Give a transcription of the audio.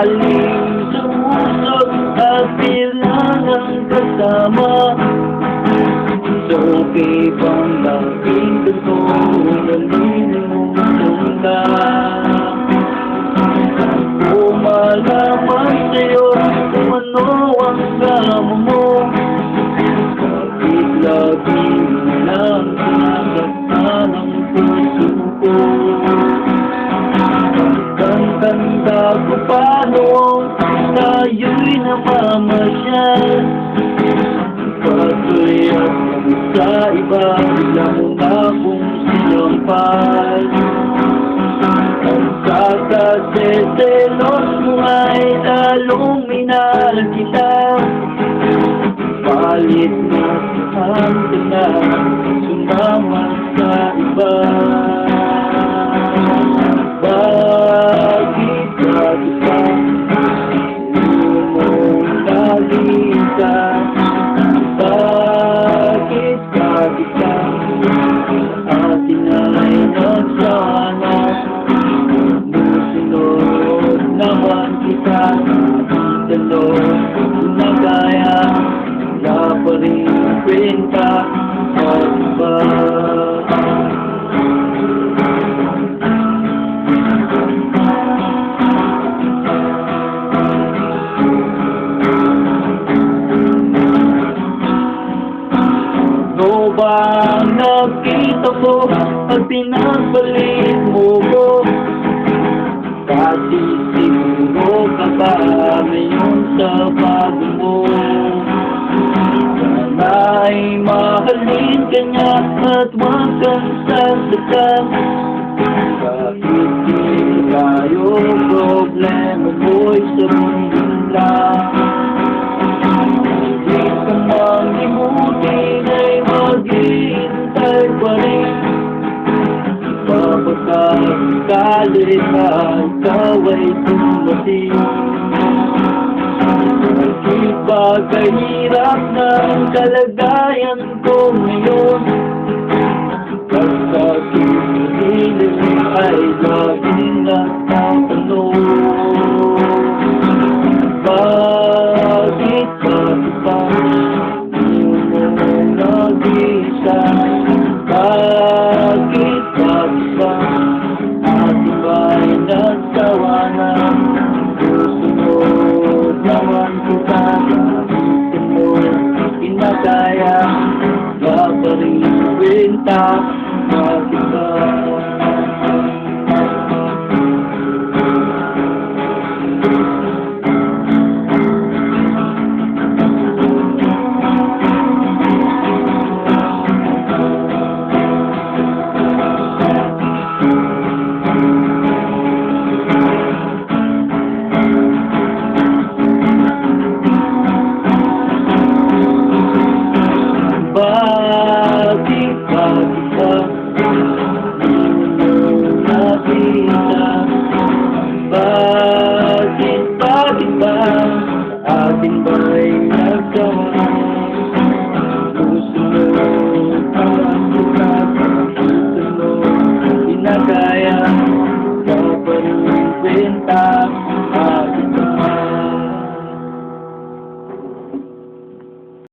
Aling sumusok at bilang kasama. So okay bang bakit ito nalilimutan ka? Kung malaman sa'yo kung ano ang drama mo, bakit lagi lang sinasaktan ang puso ko? Tanda ko pa noong tayo'y namamasyal, patuloy ako sa iba, bigla mo na akong sinampal. Ang kakaseselos mo ay lalong minahal kita, palit na saan ka na sumama sa iba. Bakit ka diba lumunalita? Bakit ka diba atin ay nagsama? Musunod naman kita, talon na kaya, wala pa rin kwenta at iba. Bang nakita mo at pinagbalik mo ko, kasi siguro ka ba ngayon sa bago mo? Sana'y mahalin ka niya at huwag kang sasaktan, kahit di tayo problema mo'y sa mundo lang. Hindi ka mang limutin ay maghihintay pa rin, papagkakalit na ikaw ay dumating. Bakit ba kahirap ng kalagayan ko ngayon? Basta kipilit ay laging nagtatanong, bakit ba diba di mo nag-isa? Bakit ba diba ating ba'y nagsawa na? Susunod naman kita, kahit mo kinakaya, wala pa rin kwenta, bakit ba? Bakit ba diba di mo nakita? Bakit ba ating ba'y nagsawa? Susunod naman kita, susunod kinakaya, wala pa rin kwenta.